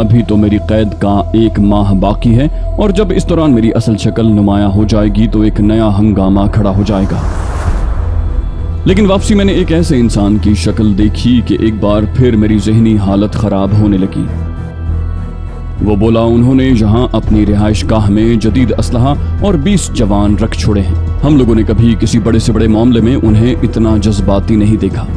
अभी तो मेरी कैद का 1 माह बाकी है और जब इस दौरान मेरी असल शक्ल नुमायां हो जाएगी तो एक नया हंगामा खड़ा हो जाएगा। लेकिन वापसी मैंने एक ऐसे इंसान की शक्ल देखी कि एक बार फिर मेरी जहनी हालत खराब होने लगी। वो बोला, उन्होंने यहाँ अपनी रिहाइश गाह में जदीद असलहा और 20 जवान रख छोड़े हैं। हम लोगों ने कभी किसी बड़े से बड़े मामले में उन्हें इतना जज्बाती नहीं देखा।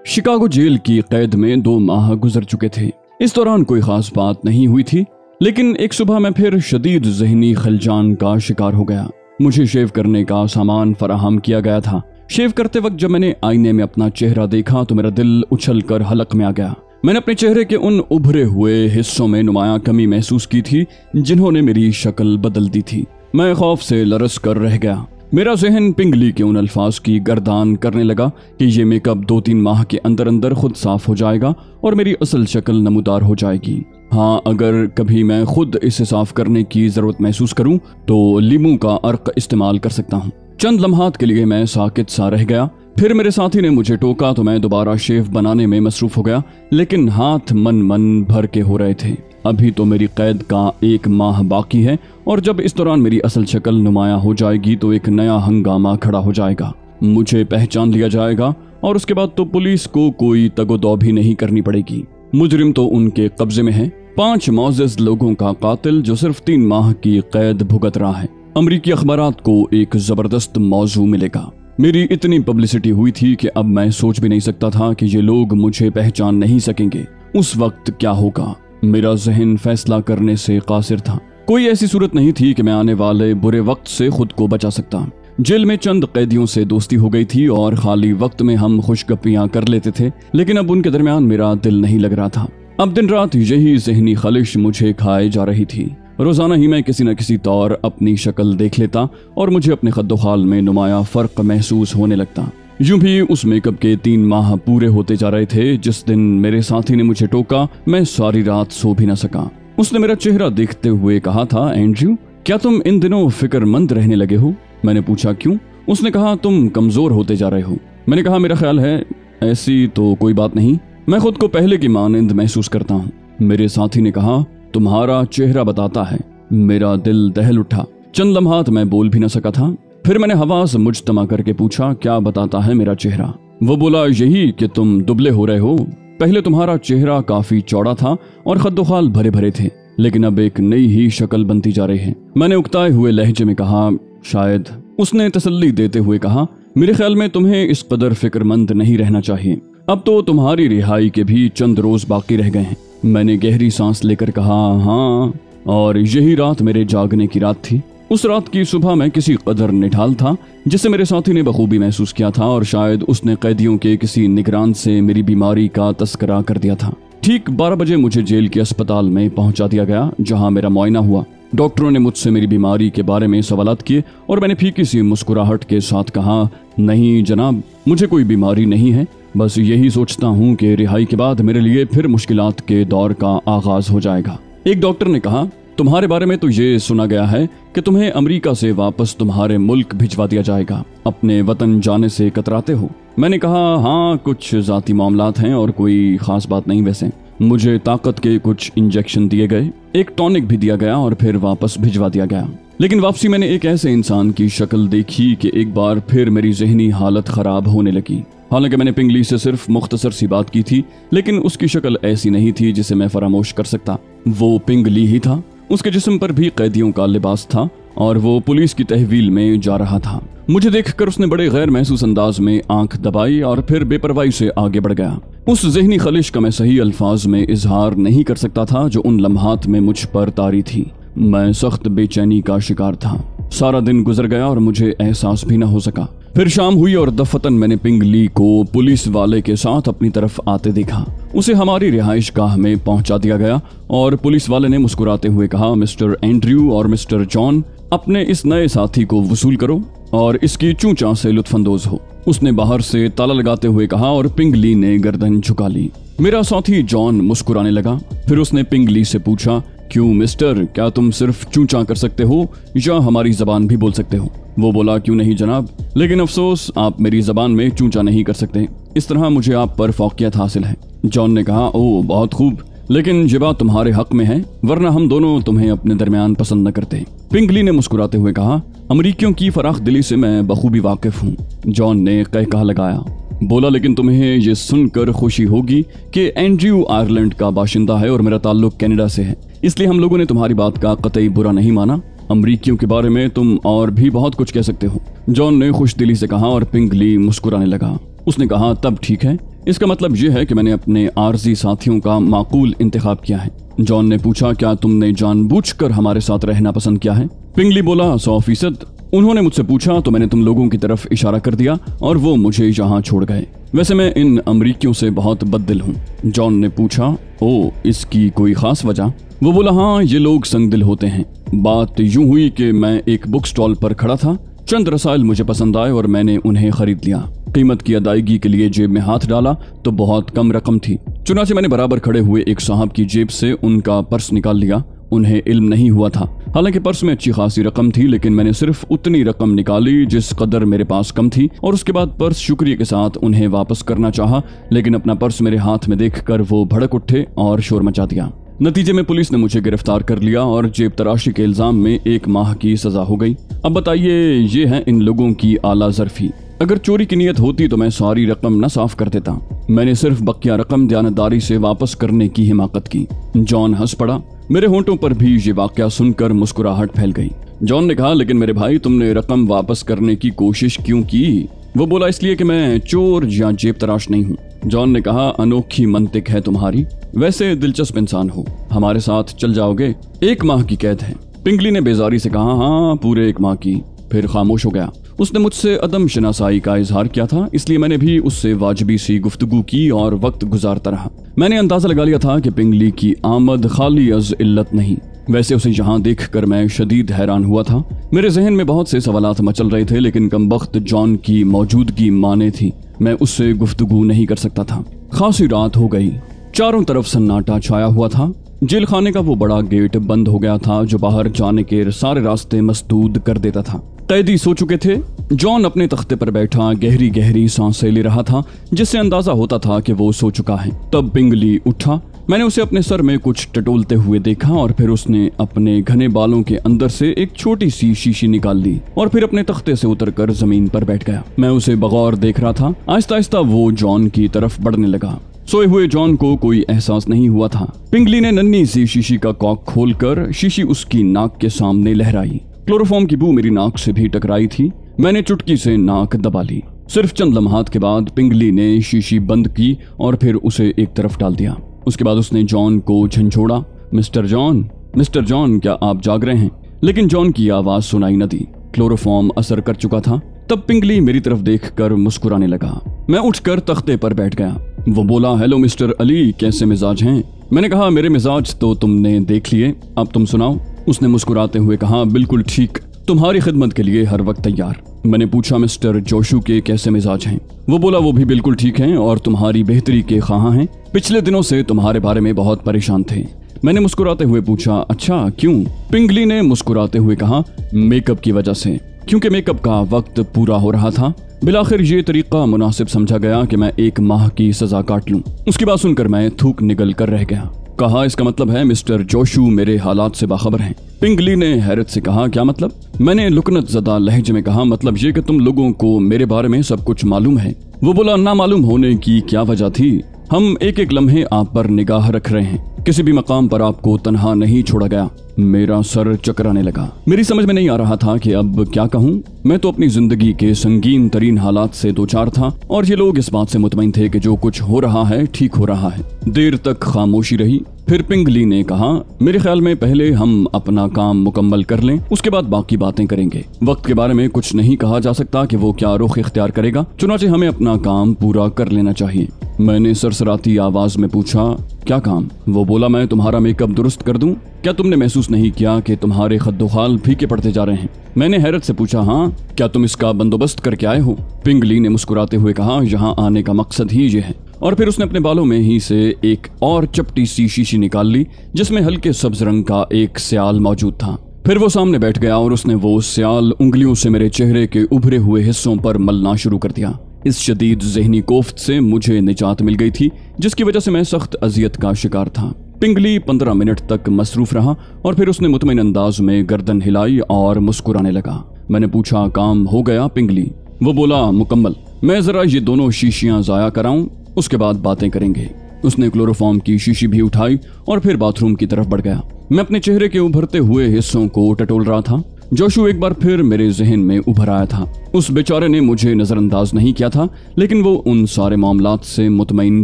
शिकागो जेल की कैद में 2 माह गुजर चुके थे। इस दौरान कोई खास बात नहीं हुई थी, लेकिन एक सुबह मैं फिर शदीद जहनी खलजान का शिकार हो गया। मुझे शेव करने का सामान फराहम किया गया था। शेव करते वक्त जब मैंने आईने में अपना चेहरा देखा तो मेरा दिल उछलकर हलक में आ गया। मैंने अपने चेहरे के उन उभरे हुए हिस्सों में नुमायां कमी महसूस की थी जिन्होंने मेरी शक्ल बदल दी थी। मैं खौफ से लरस कर रह गया। मेरा जहन पिंगली के उन अल्फाज की गर्दान करने लगा कि ये मेकअप 2-3 माह के अंदर अंदर खुद साफ हो जाएगा और मेरी असल शक्ल नमूदार हो जाएगी। हाँ, अगर कभी मैं खुद इसे साफ करने की जरूरत महसूस करूं तो लीमू का अर्क इस्तेमाल कर सकता हूं। चंद लम्हात के लिए मैं साकित सा रह गया। फिर मेरे साथी ने मुझे टोका तो मैं दोबारा शेव बनाने में मसरूफ हो गया, लेकिन हाथ मन भर के हो रहे थे। अभी तो मेरी कैद का 1 माह बाकी है और जब इस दौरान मेरी असल शक्ल नुमायां हो जाएगी तो एक नया हंगामा खड़ा हो जाएगा। मुझे पहचान लिया जाएगा और उसके बाद तो पुलिस को कोई तगोदौ भी नहीं करनी पड़ेगी। मुजरिम तो उनके कब्जे में है। 5 मौजज़ लोगों का कातिल जो सिर्फ 3 माह की कैद भुगत रहा है। अमरीकी अखबारात को एक जबरदस्त मौजू मिलेगा। मेरी इतनी पब्लिसिटी हुई थी कि अब मैं सोच भी नहीं सकता था कि ये लोग मुझे पहचान नहीं सकेंगे। उस वक्त क्या होगा? मेरा जहन फैसला करने से कासिर था। कोई ऐसी सूरत नहीं थी कि मैं आने वाले बुरे वक्त से खुद को बचा सकता। जेल में चंद कैदियों से दोस्ती हो गई थी और खाली वक्त में हम खुशगपियां कर लेते थे, लेकिन अब उनके दरमियान मेरा दिल नहीं लग रहा था। अब दिन रात यही जहनी खलिश मुझे खाए जा रही थी। रोजाना ही मैं किसी न किसी तौर अपनी शक्ल देख लेता और मुझे अपने खद्दोखाल में नुमाया फर्क महसूस होने लगता। यूं भी उस मेकअप के 3 माह पूरे होते जा रहे थे। जिस दिन मेरे साथी ने मुझे टोका, मैं सारी रात सो भी न सका। उसने मेरा चेहरा देखते हुए कहा था, एंड्रयू, क्या तुम इन दिनों फिक्रमंद रहने लगे हो? मैंने पूछा, क्यों? उसने कहा, तुम कमजोर होते जा रहे हो। मैंने कहा, मेरा ख्याल है ऐसी तो कोई बात नहीं, मैं खुद को पहले की मानंद महसूस करता हूँ। मेरे साथी ने कहा, तुम्हारा चेहरा बताता है। मेरा दिल दहल उठा। चंद लम्हात मैं बोल भी न सका था। फिर मैंने हवास मुजतमा करके पूछा, क्या बताता है मेरा चेहरा? वो बोला, यही कि तुम दुबले हो रहे हो। पहले तुम्हारा चेहरा काफी चौड़ा था और खद्दोखाल भरे भरे थे, लेकिन अब एक नई ही शक्ल बनती जा रही है। मैंने उकताए हुए लहजे में कहा, शायद। उसने तसल्ली देते हुए कहा, मेरे ख्याल में तुम्हें इस कदर फिक्रमंद नहीं रहना चाहिए। अब तो तुम्हारी रिहाई के भी चंद रोज बाकी रह गए हैं। मैंने गहरी सांस लेकर कहा, हाँ, और यही रात मेरे जागने की रात थी। उस रात की सुबह मैं किसी कदर निढाल था जिसे मेरे साथी ने बखूबी महसूस किया था और शायद उसने कैदियों के किसी निगरान से मेरी बीमारी का तस्करा कर दिया था। ठीक 12 बजे मुझे जेल के अस्पताल में पहुंचा दिया गया, जहां मेरा मुआयना हुआ। डॉक्टरों ने मुझसे मेरी बीमारी के बारे में सवालात किए और मैंने फीकी सी मुस्कुराहट के साथ कहा, नहीं जनाब, मुझे कोई बीमारी नहीं है। बस यही सोचता हूँ कि रिहाई के बाद मेरे लिए फिर मुश्किलात के दौर का आगाज हो जाएगा। एक डॉक्टर ने कहा, तुम्हारे बारे में तो ये सुना गया है कि तुम्हें अमेरिका से वापस तुम्हारे मुल्क भिजवा दिया जाएगा। अपने वतन जाने से कतराते हो? मैंने कहा, हाँ, कुछ जाती मामलात हैं और कोई खास बात नहीं। वैसे मुझे ताकत के कुछ इंजेक्शन दिए गए, एक टॉनिक भी दिया गया और फिर वापस भिजवा दिया गया। लेकिन वापसी मैंने एक ऐसे इंसान की शक्ल देखी कि एक बार फिर मेरी जहनी हालत खराब होने लगी। हालांकि मैंने पिंगली से सिर्फ मुख्तसर सी बात की थी, लेकिन उसकी शक्ल ऐसी नहीं थी जिसे मैं फरामोश कर सकता। वो पिंगली ही था। उसके जिस्म पर भी कैदियों का लिबास था और वो पुलिस की तहवील में जा रहा था। मुझे देखकर उसने बड़े गैर महसूस अंदाज में आंख दबाई और फिर बेपरवाही से आगे बढ़ गया। उस जहनी खलिश का मैं सही अल्फाज में इजहार नहीं कर सकता था जो उन लम्हात में मुझ पर तारी थी। मैं सख्त बेचैनी का शिकार था। सारा दिन गुजर गया और मुझे एहसास भी न हो सका। फिर शाम हुई और दफतन मैंने पिंगली को पुलिस वाले के साथ अपनी तरफ आते देखा। उसे हमारी रिहाइश गाह में पहुंचा दिया गया और पुलिस वाले ने मुस्कुराते हुए कहा, मिस्टर एंड्रयू और मिस्टर जॉन, अपने इस नए साथी को वसूल करो और इसकी चूंचा से लुत्फानंदोज हो। उसने बाहर से ताला लगाते हुए कहा और पिंगली ने गर्दन झुका ली। मेरा साथी जॉन मुस्कुराने लगा। फिर उसने पिंगली से पूछा, क्यों मिस्टर, क्या तुम सिर्फ चूंचा कर सकते हो या हमारी जबान भी बोल सकते हो? वो बोला, क्यों नहीं जनाब, लेकिन अफसोस आप मेरी जबान में चूंचा नहीं कर सकते, इस तरह मुझे आप पर फौकियत हासिल है। जॉन ने कहा, ओह बहुत खूब, लेकिन ये बात तुम्हारे हक में है, वरना हम दोनों तुम्हें अपने दरमियान पसंद न करते। पिंगली ने मुस्कुराते हुए कहा, अमरीकियों की फराख दिली से मैं बखूबी वाकिफ हूँ। जॉन ने कहा लगाया, बोला, लेकिन तुम्हें ये सुनकर खुशी होगी कि एंड्रयू आयरलैंड का बाशिंदा है और मेरा ताल्लुक कनाडा से है, इसलिए हम लोगों ने तुम्हारी बात का कतई बुरा नहीं माना। अमरीकियों के बारे में तुम और भी बहुत कुछ कह सकते हो, जॉन ने खुश दिली से कहा और पिंगली मुस्कुराने लगा। उसने कहा, तब ठीक है, इसका मतलब यह है कि मैंने अपने आर्जी साथियों का माकूल इंतखाब किया है। जॉन ने पूछा, क्या तुमने जानबूझकर हमारे साथ रहना पसंद किया है? पिंगली बोला, 100%। उन्होंने मुझसे पूछा तो मैंने तुम लोगों की तरफ इशारा कर दिया और वो मुझे यहाँ छोड़ गए। वैसे मैं इन अमरीकियों से बहुत बददिल हूँ। जॉन ने पूछा, ओ इसकी कोई खास वजह? वो बोला, हाँ ये लोग संगदिल होते हैं। बात यूं हुई कि मैं एक बुक स्टॉल पर खड़ा था, चंद रसायल मुझे पसंद आए और मैंने उन्हें खरीद लिया। कीमत की अदायगी के लिए जेब में हाथ डाला तो बहुत कम रकम थी, चुनाचे मैंने बराबर खड़े हुए एक साहब की जेब से उनका पर्स निकाल लिया। उन्हें इल्म नहीं हुआ था, हालांकि पर्स में अच्छी खासी रकम थी, लेकिन मैंने सिर्फ उतनी रकम निकाली जिस कदर मेरे पास कम थी, और उसके बाद पर्स शुक्रिया के साथ उन्हें वापस करना चाहा, लेकिन अपना पर्स मेरे हाथ में देखकर वो भड़क उठे और शोर मचा दिया। नतीजे में पुलिस ने मुझे गिरफ्तार कर लिया और जेब तराशी के इल्जाम में 1 माह की सजा हो गई। अब बताइए, ये है इन लोगों की आला ज़र्फी। अगर चोरी की नीयत होती तो मैं सारी रकम न साफ कर देता, मैंने सिर्फ बकिया रकम दयानतदारी से वापस करने की हिमाकत की। जॉन हंस पड़ा। मेरे होंठों पर भी ये वाकया सुनकर मुस्कुराहट फैल गई। जॉन ने कहा, लेकिन मेरे भाई, तुमने रकम वापस करने की कोशिश क्यों की? वो बोला, इसलिए कि मैं चोर या जेब तराश नहीं हूँ। जॉन ने कहा, अनोखी मंतिक है तुम्हारी, वैसे दिलचस्प इंसान हो, हमारे साथ चल जाओगे? 1 माह की कैद है। पिंगली ने बेजारी से कहा, हाँ पूरे 1 माह की। फिर खामोश हो गया। उसने मुझसे अदम शनासाई का इजहार किया था, इसलिए मैंने भी उससे वाजबी सी गुफ्तगू की और वक्त गुजारता रहा। मैंने अंदाजा लगा लिया था कि पिंगली की आमद खाली अज इल्लत नहीं। वैसे उसे यहाँ देखकर मैं शदीद हैरान हुआ था। मेरे जहन में बहुत से सवालात मचल रहे थे, लेकिन कमबख्त जॉन की मौजूदगी माने थी। मैं उससे गुफ्तगू नहीं कर सकता था। खासी रात हो गई, चारों तरफ सन्नाटा छाया हुआ था। जेल खाने का वो बड़ा गेट बंद हो गया था जो बाहर जाने के सारे रास्ते मसदूद कर देता था। कैदी सो चुके थे। जॉन अपने तख्ते पर बैठा गहरी गहरी सांसें ले रहा था, जिससे अंदाजा होता था कि वो सो चुका है। तब पिंगली उठा। मैंने उसे अपने सर में कुछ टटोलते हुए देखा और फिर उसने अपने घने बालों के अंदर से एक छोटी सी शीशी निकाल ली और फिर अपने तख्ते से उतरकर जमीन पर बैठ गया। मैं उसे बगौर देख रहा था। आहिस्ता आहिस्ता वो जॉन की तरफ बढ़ने लगा। सोए हुए जॉन को कोई एहसास नहीं हुआ था। पिंगली ने नन्ही सी शीशी का कॉक खोलकर शीशी उसकी नाक के सामने लहराई। क्लोरोफॉर्म की बू मेरी नाक से भी टकराई थी। मैंने चुटकी से नाक दबा ली। सिर्फ चंद लम्हात के बाद पिंगली ने शीशी बंद की और फिर उसे एक तरफ डाल दिया। उसके बाद उसने जॉन को झंझोड़ा, मिस्टर जॉन, क्या आप जाग रहे हैं? लेकिन जॉन की आवाज सुनाई न दी। क्लोरोफॉर्म असर कर चुका था। तब पिंगली मेरी तरफ देखकर मुस्कुराने लगा। मैं उठकर तख्ते पर बैठ गया। वो बोला, हेलो मिस्टर अली, कैसे मिजाज हैं? मैंने कहा, मेरे मिजाज तो तुमने देख लिए, अब तुम सुनाओ। उसने मुस्कुराते हुए कहा, बिल्कुल ठीक, तुम्हारी खिदमत के लिए हर वक्त तैयार। मैंने पूछा, मिस्टर जोशू के कैसे मिजाज हैं? वो बोला, वो भी बिल्कुल ठीक हैं और तुम्हारी बेहतरी के ख्वाह हैं। पिछले दिनों से तुम्हारे बारे में बहुत परेशान थे। मैंने मुस्कुराते हुए पूछा, अच्छा क्यों? पिंगली ने मुस्कुराते हुए कहा, मेकअप की वजह से, क्योंकि मेकअप का वक्त पूरा हो रहा था। बिलाखिर ये तरीका मुनासिब समझा गया कि मैं 1 माह की सजा काट लूं। उसकी बात सुनकर मैं थूक निगल कर रह गया। कहा, इसका मतलब है मिस्टर जोशू मेरे हालात से बाखबर हैं। पिंगली ने हैरत से कहा, क्या मतलब? मैंने लुकनत ज़दा लहजे में कहा, मतलब ये कि तुम लोगों को मेरे बारे में सब कुछ मालूम है। वो बोला, ना मालूम होने की क्या वजह थी? हम एक एक लम्हे आप पर निगाह रख रहे हैं, किसी भी मकाम पर आपको तन्हा नहीं छोड़ा गया। मेरा सर चकराने लगा। मेरी समझ में नहीं आ रहा था कि अब क्या कहूँ। मैं तो अपनी जिंदगी के संगीन तरीन हालात से दो चार था और ये लोग इस बात से मुतमईन थे कि जो कुछ हो रहा है ठीक हो रहा है। देर तक खामोशी रही। फिर पिंगली ने कहा, मेरे ख्याल में पहले हम अपना काम मुकम्मल कर लें, उसके बाद बाकी बातें करेंगे। वक्त के बारे में कुछ नहीं कहा जा सकता कि वो क्या रुख इख्तियार करेगा, चुनाचे हमें अपना काम पूरा कर लेना चाहिए। मैंने सरसराती आवाज में पूछा, क्या काम? वो बोला, मैं तुम्हारा मेकअप दुरुस्त कर दूं? क्या तुमने महसूस नहीं किया कि तुम्हारे खद्दोखाल फीके पड़ते जा रहे हैं? मैंने हैरत से पूछा, हाँ, क्या तुम इसका बंदोबस्त करके आए हो? पिंगली ने मुस्कुराते हुए कहा, यहाँ आने का मकसद ही ये है। और फिर उसने अपने बालों में ही से एक और चपटी सी शीशी निकाल ली जिसमें हल्के सब्ज रंग का एक स्याल मौजूद था। फिर वो सामने बैठ गया और उसने वो स्याल उंगलियों से मेरे चेहरे के उभरे हुए हिस्सों पर मलना शुरू कर दिया। इस शदीद ज़हनी कोफ्त से मुझे निजात मिल गई थी, जिसकी वजह से मैं सख्त अजियत का शिकार था। पिंगली 15 मिनट तक मसरूफ रहा और फिर उसने मुतमईन अंदाज में गर्दन हिलाई और मुस्कुराने लगा। मैंने पूछा, काम हो गया पिंगली? वो बोला, मुकम्मल। मैं जरा ये दोनों शीशियां जाया कराऊं, उसके बाद बातें करेंगे। उसने क्लोरोफॉर्म की शीशी भी उठाई और फिर बाथरूम की तरफ बढ़ गया। मैं अपने चेहरे के उभरते हुए हिस्सों को टटोल रहा था। जोशु एक बार फिर मेरे जहन में उभर आया था। उस बेचारे ने मुझे नजरअंदाज नहीं किया था, लेकिन वो उन सारे मामलात से मुतमईन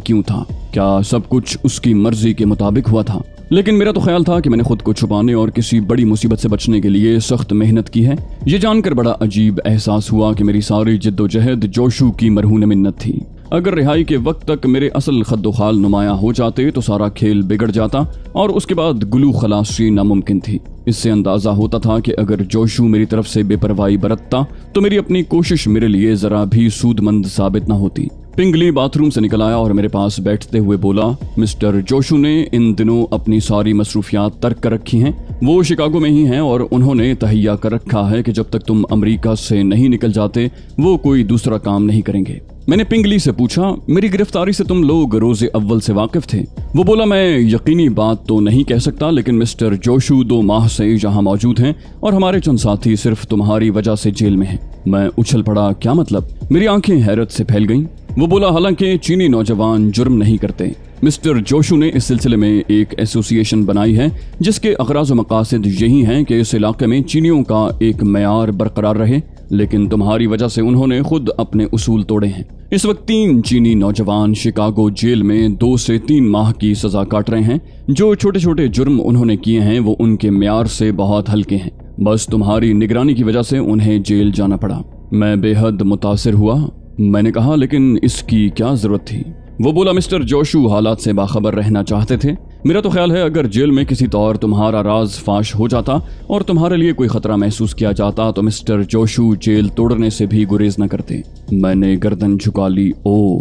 क्यों था? क्या सब कुछ उसकी मर्जी के मुताबिक हुआ था? लेकिन मेरा तो ख्याल था कि मैंने खुद को छुपाने और किसी बड़ी मुसीबत से बचने के लिए सख्त मेहनत की है। ये जानकर बड़ा अजीब एहसास हुआ कि मेरी सारी जिद्दोजहद जोशु की मरहून मिन्नत थी। अगर रिहाई के वक्त तक मेरे असल खद्दोखाल नुमाया हो जाते तो सारा खेल बिगड़ जाता और उसके बाद गुलू खलासी नामुमकिन थी। इससे अंदाजा होता था कि अगर जोशु मेरी तरफ से बेपरवाही बरतता तो मेरी अपनी कोशिश मेरे लिए जरा भी सूदमंद साबित न होती। पिंगली बाथरूम से निकल आया और मेरे पास बैठते हुए बोला, मिस्टर जोशु ने इन दिनों अपनी सारी मसरूफियात तर्क कर रखी हैं। वो शिकागो में ही हैं और उन्होंने तहैया कर रखा है कि जब तक तुम अमेरिका से नहीं निकल जाते वो कोई दूसरा काम नहीं करेंगे। मैंने पिंगली से पूछा, मेरी गिरफ्तारी से तुम लोग रोजे अव्वल से वाकिफ थे? वो बोला, मैं यकीनी बात तो नहीं कह सकता, लेकिन मिस्टर जोशु 2 माह से यहाँ मौजूद हैं और हमारे चंद साथी सिर्फ तुम्हारी वजह से जेल में हैं। मैं उछल पड़ा, क्या मतलब? मेरी आंखें हैरत से फैल गईं। वो बोला, हालांकि चीनी नौजवान जुर्म नहीं करते। मिस्टर जोशु ने इस सिलसिले में एक एसोसिएशन बनाई है जिसके अगराज व मकासद यही हैं कि इस इलाके में चीनियों का एक मयार बरकरार रहे, लेकिन तुम्हारी वजह से उन्होंने खुद अपने उसूल तोड़े हैं। इस वक्त 3 चीनी नौजवान शिकागो जेल में 2 से 3 माह की सजा काट रहे हैं। जो छोटे छोटे जुर्म उन्होंने किए हैं वो उनके म्यार से बहुत हल्के हैं। बस तुम्हारी निगरानी की वजह से उन्हें जेल जाना पड़ा। मैं बेहद मुतासिर हुआ। मैंने कहा, लेकिन इसकी क्या जरूरत थी? वो बोला, मिस्टर जोशु हालात से बाखबर रहना चाहते थे। मेरा तो ख्याल है अगर जेल में किसी तौर तुम्हारा राज फाश हो जाता और तुम्हारे लिए कोई खतरा महसूस किया जाता तो मिस्टर जोशु जेल तोड़ने से भी गुरेज न करते। मैंने गर्दन झुका ली। ओ,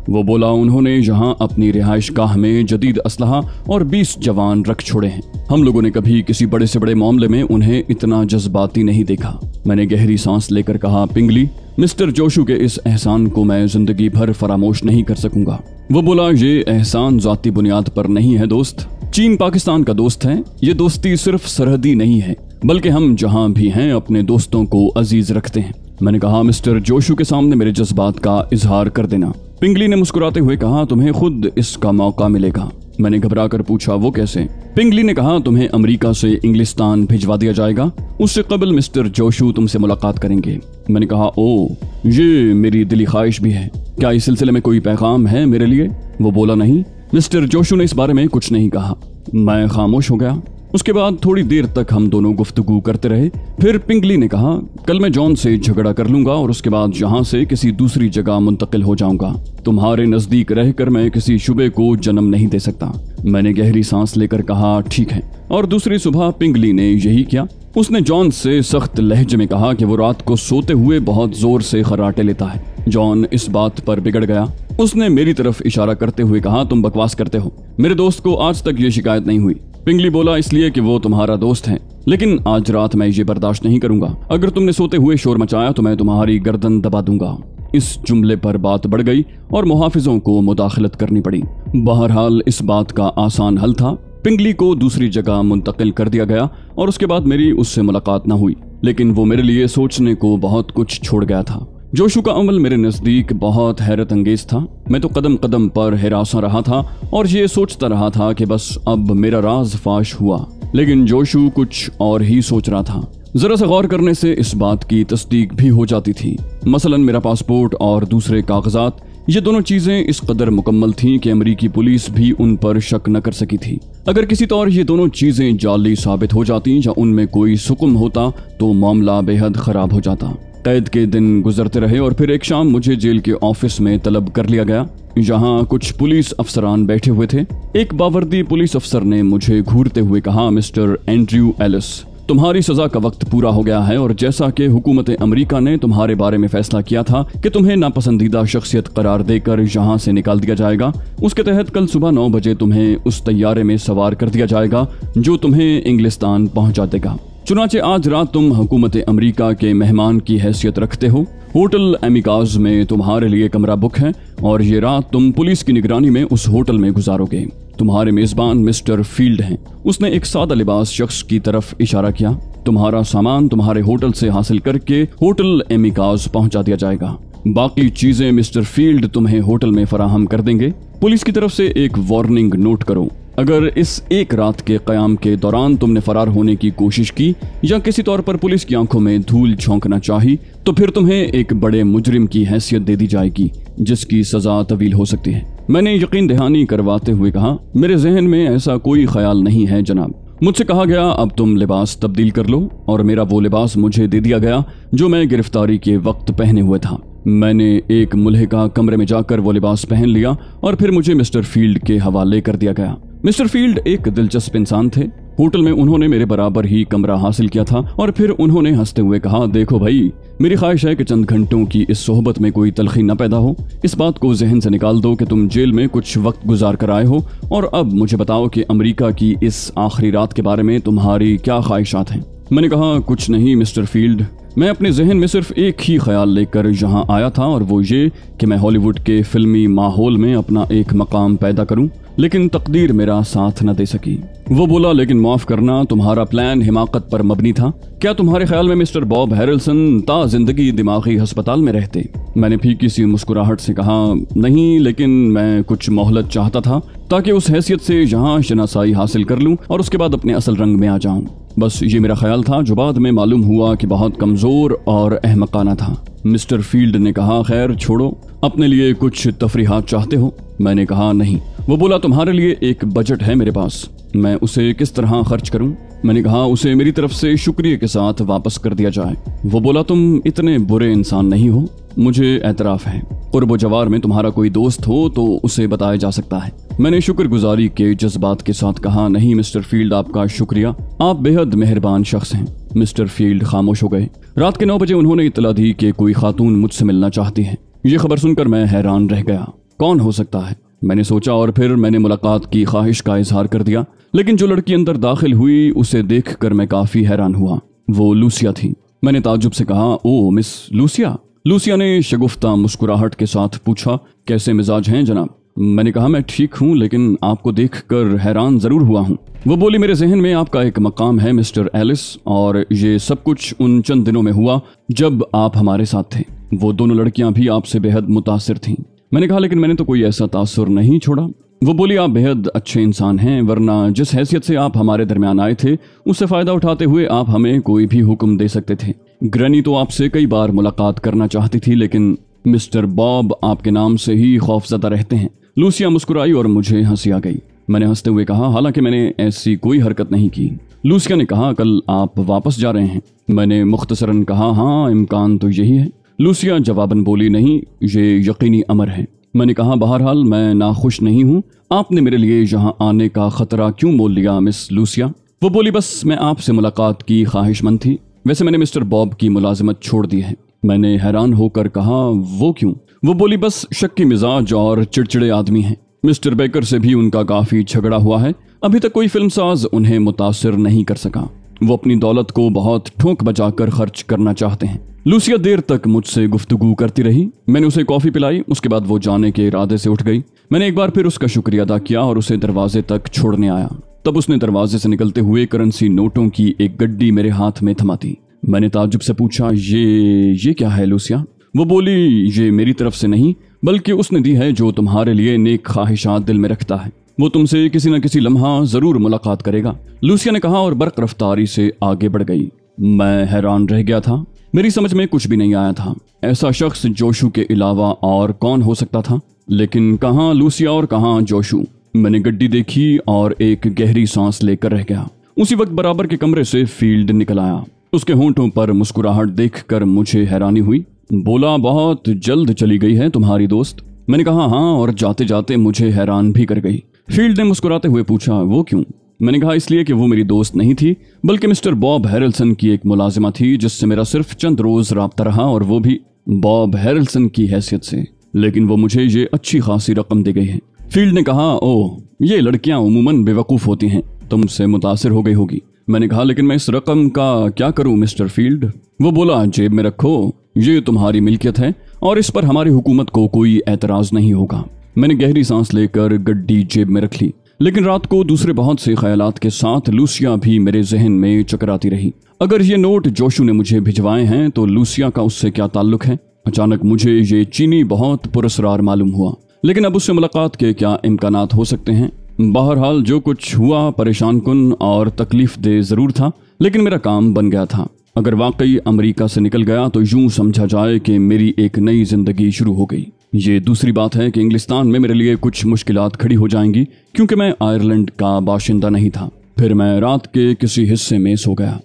वो बोला, उन्होंने यहाँ अपनी रिहाइश गाह में जदीद असलहा और 20 जवान रख छोड़े हैं। हम लोगों ने कभी किसी बड़े से बड़े मामले में उन्हें इतना जज्बाती नहीं देखा। मैंने गहरी सांस लेकर कहा, पिंगली, मिस्टर जोशु के इस एहसान को मैं जिंदगी भर फरामोश नहीं कर सकूंगा। वो बोला, ये एहसान जाती बुनियाद पर नहीं है दोस्त। चीन पाकिस्तान का दोस्त है। ये दोस्ती सिर्फ सरहदी नहीं है, बल्कि हम जहां भी हैं अपने दोस्तों को अजीज रखते हैं। मैंने कहा, मिस्टर जोशु के सामने मेरे जज्बात का इजहार कर देना। पिंगली ने मुस्कुराते हुए कहा, तुम्हें खुद इसका मौका मिलेगा। मैंने घबरा कर पूछा, वो कैसे? पिंगली ने कहा, तुम्हें अमेरिका से इंग्लिस्तान भिजवा दिया जाएगा। उससे कबल मिस्टर जोशु तुमसे मुलाकात करेंगे। मैंने कहा, ओ, ये मेरी दिली ख्वाहिश भी है। क्या इस सिलसिले में कोई पैगाम है मेरे लिए? वो बोला, नहीं। मिस्टर जोशु ने इस बारे में कुछ नहीं कहा। मैं खामोश हो गया। उसके बाद थोड़ी देर तक हम दोनों गुफ्तगू करते रहे। फिर पिंगली ने कहा, कल मैं जॉन से झगड़ा कर लूंगा और उसके बाद यहाँ से किसी दूसरी जगह मुंतकिल हो जाऊंगा। तुम्हारे नजदीक रहकर मैं किसी शुबे को जन्म नहीं दे सकता। मैंने गहरी सांस लेकर कहा, ठीक है। और दूसरी सुबह पिंगली ने यही किया। उसने जॉन से सख्त लहजे में कहा कि वो रात को सोते हुए बहुत जोर से खर्राटे लेता है। जॉन इस बात पर बिगड़ गया। उसने मेरी तरफ इशारा करते हुए कहा, तुम बकवास करते हो। मेरे दोस्त को आज तक ये शिकायत नहीं हुई। पिंगली बोला, इसलिए कि वो तुम्हारा दोस्त है, लेकिन आज रात मैं ये बर्दाश्त नहीं करूंगा। अगर तुमने सोते हुए शोर मचाया तो मैं तुम्हारी गर्दन दबा दूंगा। इस जुमले पर बात बढ़ गई और मुहाफिजों को मुदाखलत करनी पड़ी। बहरहाल इस बात का आसान हल था। पिंगली को दूसरी जगह मुंतकिल कर दिया गया और उसके बाद मेरी उससे मुलाकात न हुई, लेकिन वो मेरे लिए सोचने को बहुत कुछ छोड़ गया था। जोशु का अमल मेरे नजदीक बहुत हैरत अंगेज था। मैं तो कदम कदम पर हिरासा रहा था और ये सोचता रहा था कि बस अब मेरा राज फाश हुआ, लेकिन जोशु कुछ और ही सोच रहा था। जरा सा गौर करने से इस बात की तस्दीक भी हो जाती थी। मसलन मेरा पासपोर्ट और दूसरे कागजात, ये दोनों चीजें इस कदर मुकम्मल थीं कि अमेरिकी पुलिस भी उन पर शक न कर सकी थी। अगर किसी तौर ये दोनों चीजें जाली साबित हो जाती या उनमें कोई सुकुम होता तो मामला बेहद खराब हो जाता। कैद के दिन गुजरते रहे और फिर एक शाम मुझे जेल के ऑफिस में तलब कर लिया गया। यहाँ कुछ पुलिस अफसरान बैठे हुए थे। एक बावर्दी पुलिस अफसर ने मुझे घूरते हुए कहा, मिस्टर एंड्रयू एलिस, तुम्हारी सजा का वक्त पूरा हो गया है और जैसा कि हुकूमत अमेरिका ने तुम्हारे बारे में फैसला किया था कि तुम्हें नापसंदीदा शख्सियत करार देकर यहाँ से निकाल दिया जाएगा, उसके तहत कल सुबह 9 बजे तुम्हें उस तैयारे में सवार कर दिया जाएगा जो तुम्हें इंग्लिस्तान पहुँचा देगा। चुनाचे आज रात तुम हुकूमत अमेरिका के मेहमान की हैसियत रखते हो। होटल एमिकाज में तुम्हारे लिए कमरा बुक है और ये रात तुम पुलिस की निगरानी में उस होटल में गुजारोगे। तुम्हारे मेजबान मिस्टर फील्ड हैं। उसने एक सादा लिबास शख्स की तरफ इशारा किया। तुम्हारा सामान तुम्हारे होटल से हासिल करके होटल एमिकाज पहुंचा दिया जाएगा। बाकी चीजें मिस्टर फील्ड तुम्हें होटल में फराहम कर देंगे। पुलिस की तरफ से एक वार्निंग नोट करो, अगर इस एक रात के क़याम के दौरान तुमने फरार होने की कोशिश की या किसी तौर पर पुलिस की आंखों में धूल झोंकना चाही तो फिर तुम्हें एक बड़े मुजरिम की हैसियत दे दी जाएगी, जिसकी सजा तवील हो सकती है। मैंने यकीन दहानी करवाते हुए कहा, मेरे जहन में ऐसा कोई ख्याल नहीं है जनाब। मुझसे कहा गया अब तुम लिबास तब्दील कर लो और मेरा वो लिबास मुझे दे दिया गया जो मैं गिरफ्तारी के वक्त पहने हुए था। मैंने एक मुल्हिका कमरे में जाकर वो लिबास पहन लिया और फिर मुझे मिस्टर फील्ड के हवाले कर दिया गया। मिस्टर फील्ड एक दिलचस्प इंसान थे। होटल में उन्होंने मेरे बराबर ही कमरा हासिल किया था और फिर उन्होंने हंसते हुए कहा, देखो भाई, मेरी ख्वाहिश है कि चंद घंटों की इस सोहबत में कोई तलखी न पैदा हो। इस बात को जहन से निकाल दो कि तुम जेल में कुछ वक्त गुजार कर आए हो और अब मुझे बताओ कि अमेरिका की इस आखिरी रात के बारे में तुम्हारी क्या ख्वाहिशात हैं। मैंने कहा, कुछ नहीं मिस्टर फील्ड, मैं अपने जहन में सिर्फ एक ही ख्याल लेकर यहाँ आया था और वो ये कि मैं हॉलीवुड के फिल्मी माहौल में अपना एक मकाम पैदा करूं, लेकिन तकदीर मेरा साथ न दे सकी। वो बोला, लेकिन माफ करना, तुम्हारा प्लान हिमाकत पर मबनी था। क्या तुम्हारे ख्याल में मिस्टर बॉब हैरिल्सन ता जिंदगी दिमागी अस्पताल में रहते? मैंने फीकी सी मुस्कुराहट से कहा, नहीं, लेकिन मैं कुछ मोहलत चाहता था ताकि उस हैसियत से यहाँ शनासाई हासिल कर लूँ और उसके बाद अपने असल रंग में आ जाऊँ। बस ये मेरा ख्याल था, जो बाद में मालूम हुआ कि बहुत कमजोर और अहमकाना था। मिस्टर फील्ड ने कहा, खैर छोड़ो, अपने लिए कुछ तफरीहात चाहते हो? मैंने कहा, नहीं। वो बोला, तुम्हारे लिए एक बजट है मेरे पास, मैं उसे किस तरह खर्च करूं? मैंने कहा, उसे मेरी तरफ से शुक्रिया के साथ वापस कर दिया जाए। वो बोला, तुम इतने बुरे इंसान नहीं हो, मुझे एतराफ है। कुर्ब जवार में तुम्हारा कोई दोस्त हो तो उसे बताया जा सकता है। मैंने शुक्रगुजारी के जज्बात के साथ कहा, नहीं मिस्टर फील्ड, आपका शुक्रिया, आप बेहद मेहरबान शख्स हैं। मिस्टर फील्ड खामोश हो गए। रात के 9 बजे उन्होंने इतला दी कि कोई खातून मुझसे मिलना चाहती है। ये खबर सुनकर मैं हैरान रह गया। कौन हो सकता है, मैंने सोचा और फिर मैंने मुलाकात की ख्वाहिश का इजहार कर दिया। लेकिन जो लड़की अंदर दाखिल हुई उसे देखकर मैं काफी हैरान हुआ। वो लूसिया थी। मैंने ताज्जुब से कहा, ओ मिस लूसिया। लूसिया ने शगुफ्ता मुस्कुराहट के साथ पूछा, कैसे मिजाज हैं जनाब? मैंने कहा, मैं ठीक हूँ, लेकिन आपको देखकर हैरान जरूर हुआ हूँ। वो बोली, मेरे जहन में आपका एक मकाम है मिस्टर एलिस, और ये सब कुछ उन चंद दिनों में हुआ जब आप हमारे साथ थे। वो दोनों लड़कियां भी आपसे बेहद मुतासिर थीं। मैंने कहा, लेकिन मैंने तो कोई ऐसा तासुर नहीं छोड़ा। वो बोली, आप बेहद अच्छे इंसान हैं, वरना जिस हैसियत से आप हमारे दरमियान आए थे उससे फायदा उठाते हुए आप हमें कोई भी हुक्म दे सकते थे। ग्रैनी तो आपसे कई बार मुलाकात करना चाहती थी, लेकिन मिस्टर बॉब आपके नाम से ही खौफजदा रहते हैं। लूसिया मुस्कुराई और मुझे हंसी आ गई। मैंने हंसते हुए कहा, हालांकि मैंने ऐसी कोई हरकत नहीं की। लूसिया ने कहा, कल आप वापस जा रहे हैं? मैंने मुख्तसरन कहा, हाँ, इम्कान तो यही है। लूसिया जवाबन बोली, नहीं, ये यकीनी अमर है। मैंने कहा, बहरहाल मैं नाखुश नहीं हूँ। आपने मेरे लिए यहाँ आने का खतरा क्यों मोल लिया मिस लूसिया? वो बोली, बस मैं आपसे मुलाकात की ख्वाहिशमंद थी। वैसे मैंने मिस्टर बॉब की मुलाजिमत छोड़ दी है। मैंने हैरान होकर कहा, वो क्यों? वो बोली, बस शक्की मिजाज और चिड़चिड़े आदमी हैं। मिस्टर बेकर से भी उनका काफी झगड़ा हुआ है। अभी तक कोई फिल्मसाज उन्हें मुतासिर नहीं कर सका। वो अपनी दौलत को बहुत ठोंक बजाकर खर्च करना चाहते हैं। लूसिया देर तक मुझसे गुफ्तगू करती रही। मैंने उसे कॉफी पिलाई। उसके बाद वो जाने के इरादे से उठ गई। मैंने एक बार फिर उसका शुक्रिया अदा किया और उसे दरवाजे तक छोड़ने आया। तब उसने दरवाजे से निकलते हुए करेंसी नोटों की एक गड्डी मेरे हाथ में थमा दी। मैंने ताज्जुब से पूछा, ये क्या है लूसिया? वो बोली, ये मेरी तरफ से नहीं, बल्कि उसने दी है जो तुम्हारे लिए नेक ख्वाहिशात दिल में रखता है। वो तुमसे किसी न किसी लम्हा जरूर मुलाकात करेगा, लूसिया ने कहा और बर्क रफ्तारी से आगे बढ़ गई। मैं हैरान रह गया था। मेरी समझ में कुछ भी नहीं आया था। ऐसा शख्स जोशू के अलावा और कौन हो सकता था? लेकिन कहाँ लूसिया और कहाँ जोशू? मैंने गड्डी देखी और एक गहरी सांस लेकर रह गया। उसी वक्त बराबर के कमरे से फील्ड निकल आया। उसके होंठों पर मुस्कुराहट देखकर मुझे हैरानी हुई। बोला, बहुत जल्द चली गई है तुम्हारी दोस्त? मैंने कहा, हाँ, और जाते जाते मुझे हैरान भी कर गई। फील्ड ने मुस्कुराते हुए पूछा, वो क्यों? मैंने कहा, इसलिए कि वो मेरी दोस्त नहीं थी, बल्कि मिस्टर बॉब हैरिल्सन की एक मुलाजिमा थी जिससे मेरा सिर्फ चंद रोज राब्ता रहा, और वो भी बॉब हैरिल्सन की हैसियत से। लेकिन वो मुझे ये अच्छी खासी रकम दे गई है। फील्ड ने कहा, ओह, ये लड़कियां उमूमन बेवकूफ़ होती हैं, तुमसे मुतासिर हो गई होगी। मैंने कहा लेकिन मैं इस रकम का क्या करूं मिस्टर फील्ड? वो बोला जेब में रखो, ये तुम्हारी मिल्कियत है और इस पर हमारी हुकूमत को कोई एतराज नहीं होगा। मैंने गहरी सांस लेकर गड्डी जेब में रख ली। लेकिन रात को दूसरे बहुत से ख्यालात के साथ लूसिया भी मेरे जहन में चकराती रही। अगर ये नोट जोशू ने मुझे भिजवाए हैं तो लूसिया का उससे क्या ताल्लुक है? अचानक मुझे ये चीनी बहुत पुरस्कार मालूम हुआ, लेकिन अब उससे मुलाकात के क्या इम्कानात हो सकते हैं? बहरहाल जो कुछ हुआ परेशान कुन और तकलीफ दे जरूर था, लेकिन मेरा काम बन गया था। अगर वाकई अमेरिका से निकल गया तो यूं समझा जाए कि मेरी एक नई जिंदगी शुरू हो गई। ये दूसरी बात है कि इंग्लिस्तान में मेरे लिए कुछ मुश्किलात खड़ी हो जाएंगी, क्योंकि मैं आयरलैंड का बाशिंदा नहीं था। फिर मैं रात के किसी हिस्से में सो गया।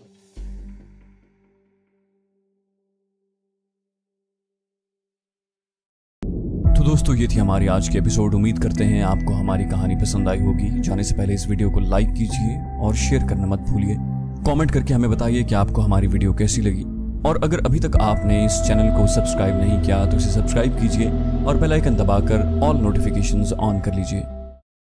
तो दोस्तों, ये थी हमारी आज की एपिसोड। उम्मीद करते हैं आपको हमारी कहानी पसंद आई होगी। जाने से पहले इस वीडियो को लाइक कीजिए और शेयर करना मत भूलिए। कमेंट करके हमें बताइए कि आपको हमारी वीडियो कैसी लगी। और अगर अभी तक आपने इस चैनल को सब्सक्राइब नहीं किया तो इसे सब्सक्राइब कीजिए और बेल आइकन दबाकर ऑल नोटिफिकेशंस ऑन कर लीजिए।